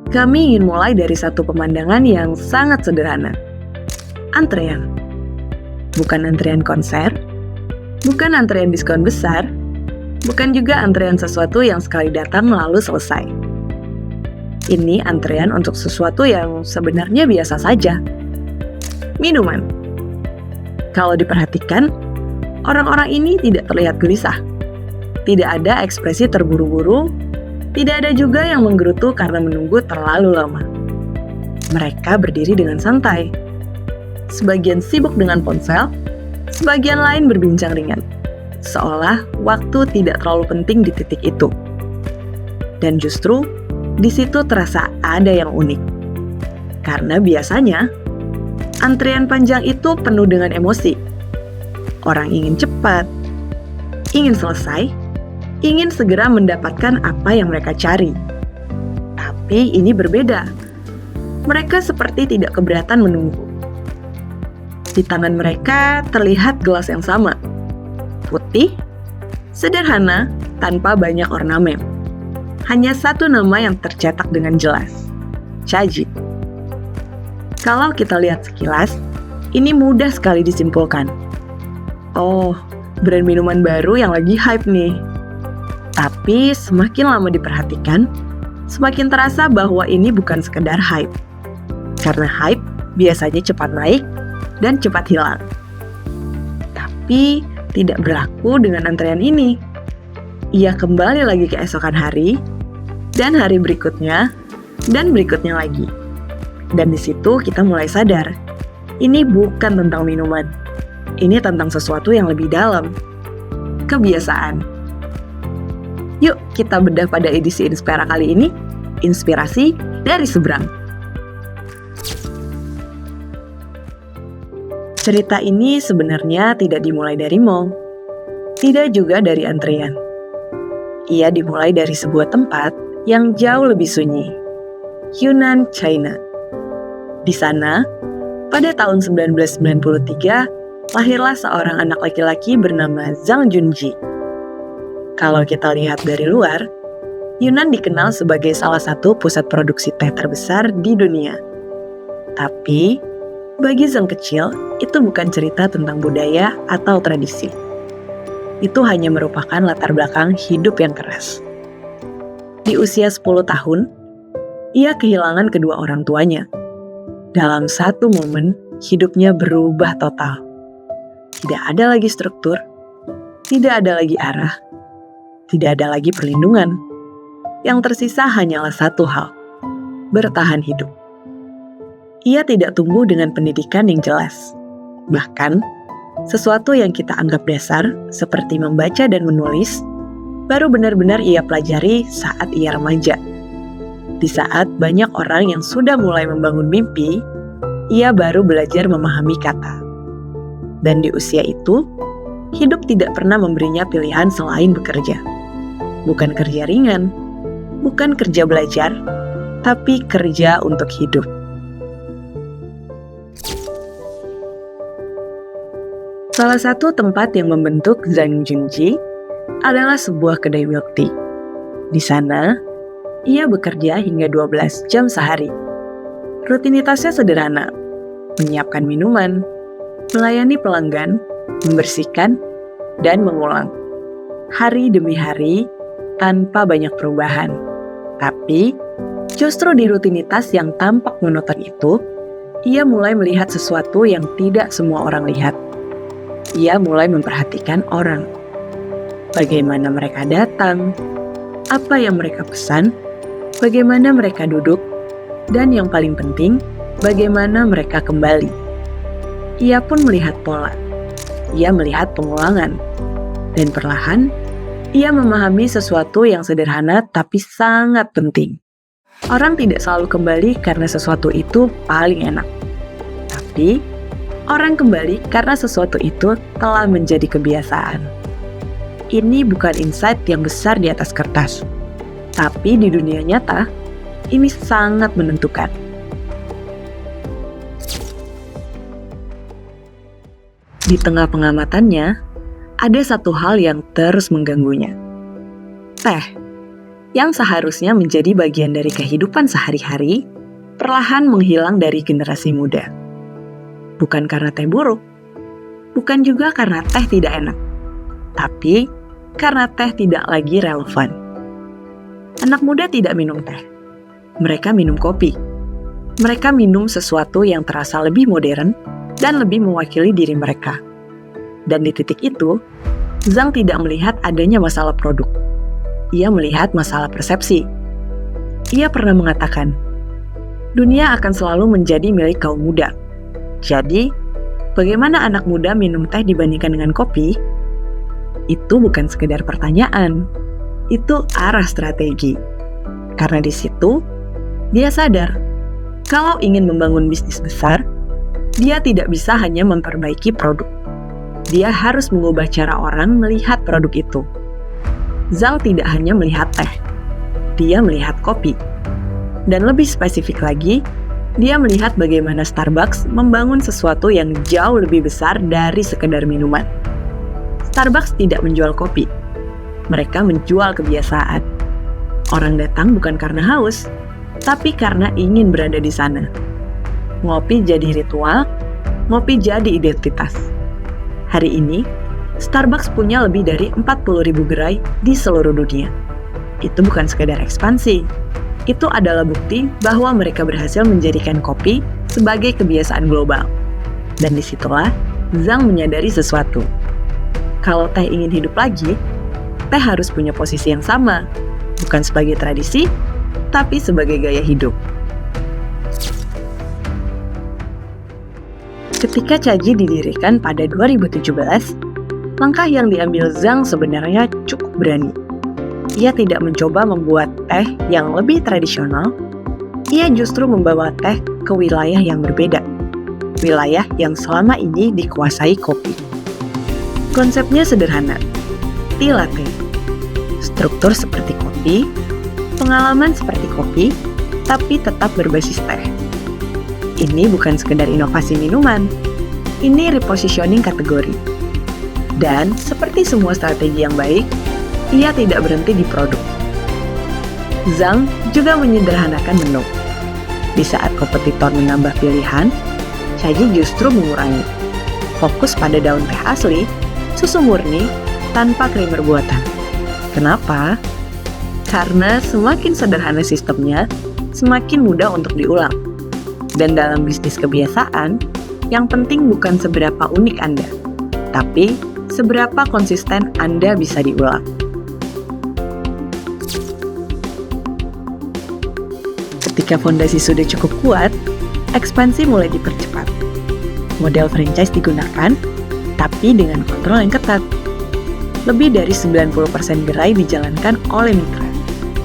Kami ingin mulai dari satu pemandangan yang sangat sederhana. Antrean. Bukan antrean konser, bukan antrean diskon besar, bukan juga antrean sesuatu yang sekali datang lalu selesai. Ini antrean untuk sesuatu yang sebenarnya biasa saja. Minuman. Kalau diperhatikan, orang-orang ini tidak terlihat gelisah. Tidak ada ekspresi terburu-buru, tidak ada juga yang menggerutu karena menunggu terlalu lama. Mereka berdiri dengan santai. Sebagian sibuk dengan ponsel, sebagian lain berbincang ringan. Seolah waktu tidak terlalu penting di titik itu. Dan justru, di situ terasa ada yang unik. Karena biasanya, antrean panjang itu penuh dengan emosi. Orang ingin cepat, ingin selesai, ingin segera mendapatkan apa yang mereka cari. Tapi ini berbeda. Mereka seperti tidak keberatan menunggu. Di tangan mereka terlihat gelas yang sama. Putih, sederhana, tanpa banyak ornamen. Hanya satu nama yang tercetak dengan jelas. Chagit. Kalau kita lihat sekilas, ini mudah sekali disimpulkan. Oh, brand minuman baru yang lagi hype nih. Tapi semakin lama diperhatikan, semakin terasa bahwa ini bukan sekedar hype. Karena hype biasanya cepat naik dan cepat hilang. Tapi tidak berlaku dengan antrean ini. Ia kembali lagi keesokan hari, dan hari berikutnya, dan berikutnya lagi. Dan di situ kita mulai sadar, ini bukan tentang minuman. Ini tentang sesuatu yang lebih dalam. Kebiasaan. Yuk kita bedah pada edisi Inspira kali ini, inspirasi dari seberang. Cerita ini sebenarnya tidak dimulai dari mall, tidak juga dari antrean. Ia dimulai dari sebuah tempat yang jauh lebih sunyi, Yunnan, China. Di sana, pada tahun 1993, lahirlah seorang anak laki-laki bernama Zhang Junji. Kalau kita lihat dari luar, Yunnan dikenal sebagai salah satu pusat produksi teh terbesar di dunia. Tapi, bagi Zhang kecil, itu bukan cerita tentang budaya atau tradisi. Itu hanya merupakan latar belakang hidup yang keras. Di usia 10 tahun, ia kehilangan kedua orang tuanya. Dalam satu momen, hidupnya berubah total. Tidak ada lagi struktur, tidak ada lagi arah, tidak ada lagi perlindungan. Yang tersisa hanyalah satu hal, bertahan hidup. Ia tidak tumbuh dengan pendidikan yang jelas. Bahkan, sesuatu yang kita anggap dasar, seperti membaca dan menulis, baru benar-benar ia pelajari saat ia remaja. Di saat banyak orang yang sudah mulai membangun mimpi, ia baru belajar memahami kata. Dan di usia itu, hidup tidak pernah memberinya pilihan selain bekerja. Bukan kerja ringan, bukan kerja belajar, tapi kerja untuk hidup. Salah satu tempat yang membentuk Zhang Junji adalah sebuah kedai milk tea. Di sana, ia bekerja hingga 12 jam sehari. Rutinitasnya sederhana, menyiapkan minuman, melayani pelanggan, membersihkan, dan mengulang. Hari demi hari, tanpa banyak perubahan. Tapi, justru di rutinitas yang tampak monoton itu, ia mulai melihat sesuatu yang tidak semua orang lihat. Ia mulai memperhatikan orang. Bagaimana mereka datang, apa yang mereka pesan, bagaimana mereka duduk, dan yang paling penting, bagaimana mereka kembali. Ia pun melihat pola. Ia melihat pengulangan. Dan perlahan, ia memahami sesuatu yang sederhana tapi sangat penting. Orang tidak selalu kembali karena sesuatu itu paling enak. Tapi, orang kembali karena sesuatu itu telah menjadi kebiasaan. Ini bukan insight yang besar di atas kertas. Tapi di dunia nyata, ini sangat menentukan. Di tengah pengamatannya, ada satu hal yang terus mengganggunya. Teh. yang seharusnya menjadi bagian dari kehidupan sehari-hari, perlahan menghilang dari generasi muda. Bukan karena teh buruk, bukan juga karena teh tidak enak, tapi karena teh tidak lagi relevan. Anak muda tidak minum teh, mereka minum kopi. Mereka minum sesuatu yang terasa lebih modern dan lebih mewakili diri mereka. Dan di titik itu, Zhang tidak melihat adanya masalah produk. Ia melihat masalah persepsi. Ia pernah mengatakan, dunia akan selalu menjadi milik kaum muda. Jadi, bagaimana anak muda minum teh dibandingkan dengan kopi? Itu bukan sekedar pertanyaan, itu arah strategi. Karena di situ, dia sadar kalau ingin membangun bisnis besar, dia tidak bisa hanya memperbaiki produk. Dia harus mengubah cara orang melihat produk itu. Zhang tidak hanya melihat teh, dia melihat kopi. Dan lebih spesifik lagi, dia melihat bagaimana Starbucks membangun sesuatu yang jauh lebih besar dari sekedar minuman. Starbucks tidak menjual kopi, mereka menjual kebiasaan. Orang datang bukan karena haus, tapi karena ingin berada di sana. Ngopi jadi ritual, ngopi jadi identitas. Hari ini, Starbucks punya lebih dari 40.000 gerai di seluruh dunia. Itu bukan sekedar ekspansi, itu adalah bukti bahwa mereka berhasil menjadikan kopi sebagai kebiasaan global. Dan disitulah Zhang menyadari sesuatu. Kalau teh ingin hidup lagi, teh harus punya posisi yang sama, bukan sebagai tradisi, tapi sebagai gaya hidup. Ketika Caji didirikan pada 2017, langkah yang diambil Zhang sebenarnya cukup berani. Ia tidak mencoba membuat teh yang lebih tradisional, ia justru membawa teh ke wilayah yang berbeda, wilayah yang selama ini dikuasai kopi. Konsepnya sederhana, tea latte, struktur seperti kopi, pengalaman seperti kopi, tapi tetap berbasis teh. Ini bukan sekedar inovasi minuman, ini repositioning kategori. Dan seperti semua strategi yang baik, ia tidak berhenti di produk. Zhang juga menyederhanakan menu. Di saat kompetitor menambah pilihan, Caji justru mengurangi. Fokus pada daun teh asli, susu murni, tanpa krimer buatan. Kenapa? Karena semakin sederhana sistemnya, semakin mudah untuk diulang. Dan dalam bisnis kebiasaan, yang penting bukan seberapa unik Anda, tapi seberapa konsisten Anda bisa diulang. Ketika fondasi sudah cukup kuat, ekspansi mulai dipercepat. Model franchise digunakan, tapi dengan kontrol yang ketat. Lebih dari 90% gerai dijalankan oleh mitra.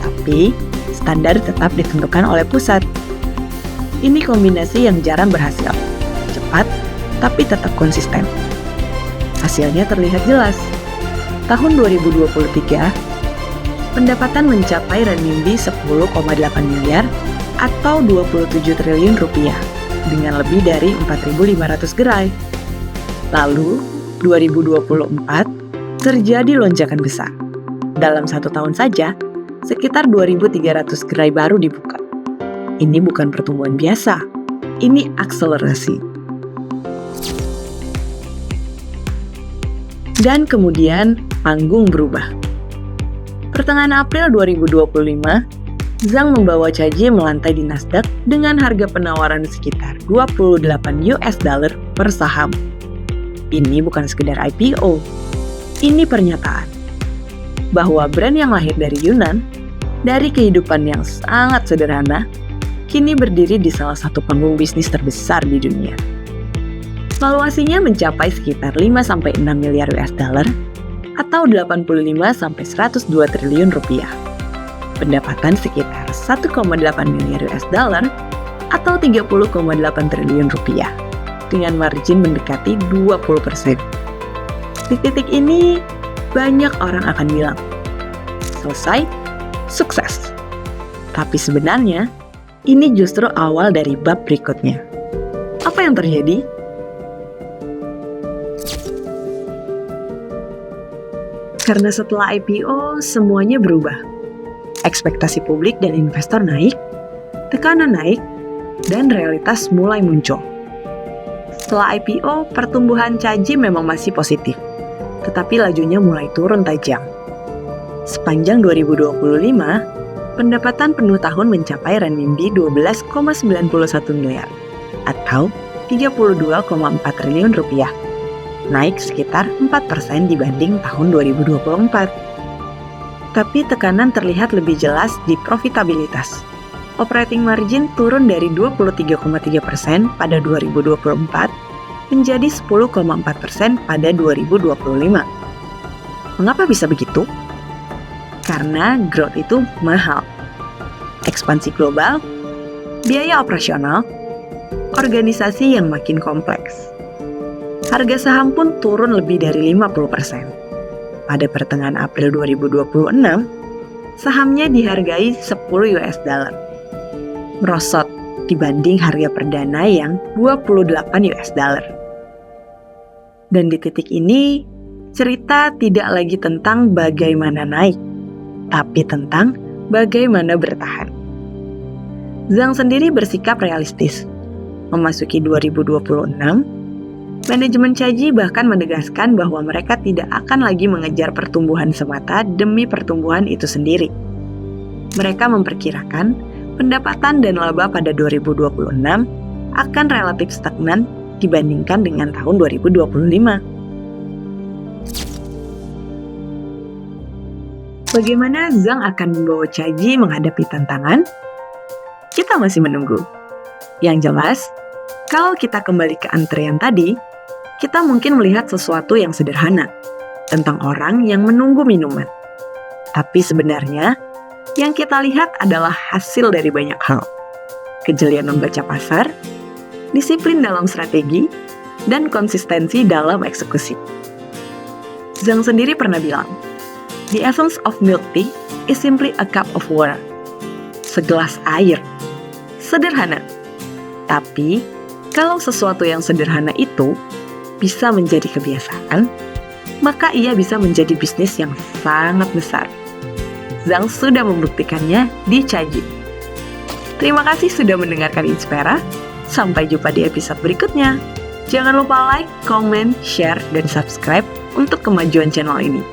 Tapi, standar tetap ditentukan oleh pusat. Ini kombinasi yang jarang berhasil. Cepat, tapi tetap konsisten. Hasilnya terlihat jelas. Tahun 2023, pendapatan mencapai renminbi 10,8 miliar atau 27 triliun rupiah dengan lebih dari 4.500 gerai. Lalu, 2024 terjadi lonjakan besar. Dalam 1 tahun saja, sekitar 2.300 gerai baru dibuka. Ini bukan pertumbuhan biasa, ini akselerasi. Dan kemudian, panggung berubah. Pertengahan April 2025, Zhang membawa Caji melantai di Nasdaq dengan harga penawaran sekitar $28 per saham. Ini bukan sekedar IPO, ini pernyataan bahwa brand yang lahir dari Yunan, dari kehidupan yang sangat sederhana, kini berdiri di salah satu panggung bisnis terbesar di dunia. Valuasinya mencapai sekitar 5-6 miliar US dollar atau 85-102 triliun rupiah. Pendapatan sekitar 1,8 miliar US dollar atau 30,8 triliun rupiah dengan margin mendekati 20%. Di titik ini, banyak orang akan bilang, selesai, sukses. Tapi sebenarnya, ini justru awal dari bab berikutnya. Apa yang terjadi? Karena setelah IPO, semuanya berubah. Ekspektasi publik dan investor naik, tekanan naik, dan realitas mulai muncul. Setelah IPO, pertumbuhan Caji memang masih positif, tetapi lajunya mulai turun tajam. Sepanjang 2025, pendapatan penuh tahun mencapai renminbi 12,91 miliar atau 32,4 triliun rupiah, naik sekitar 4% dibanding tahun 2024. Tapi tekanan terlihat lebih jelas di profitabilitas. Operating margin turun dari 23,3% pada 2024 menjadi 10,4% pada 2025. Mengapa bisa begitu? Karena growth itu mahal. Ekspansi global, biaya operasional, organisasi yang makin kompleks. Harga saham pun turun lebih dari 50%. Pada pertengahan April 2026, sahamnya dihargai 10 US dollar. Merosot dibanding harga perdana yang 28 US dollar. Dan di titik ini, cerita tidak lagi tentang bagaimana naik, tapi tentang bagaimana bertahan. Zhang sendiri bersikap realistis. Memasuki 2026, manajemen Caji bahkan menegaskan bahwa mereka tidak akan lagi mengejar pertumbuhan semata demi pertumbuhan itu sendiri. Mereka memperkirakan pendapatan dan laba pada 2026 akan relatif stagnan dibandingkan dengan tahun 2025. Bagaimana Zhang akan membawa Caji menghadapi tantangan? Kita masih menunggu. Yang jelas, kalau kita kembali ke antrean tadi, kita mungkin melihat sesuatu yang sederhana tentang orang yang menunggu minuman. Tapi sebenarnya, yang kita lihat adalah hasil dari banyak hal. Kejelian membaca pasar, disiplin dalam strategi, dan konsistensi dalam eksekusi. Zhang sendiri pernah bilang, "The essence of milk tea is simply a cup of water." Segelas air. Sederhana. Tapi, kalau sesuatu yang sederhana itu bisa menjadi kebiasaan, maka ia bisa menjadi bisnis yang sangat besar. Zhang sudah membuktikannya di Caji. Terima kasih sudah mendengarkan Inspera. Sampai jumpa di episode berikutnya. Jangan lupa like, comment, share, dan subscribe untuk kemajuan channel ini.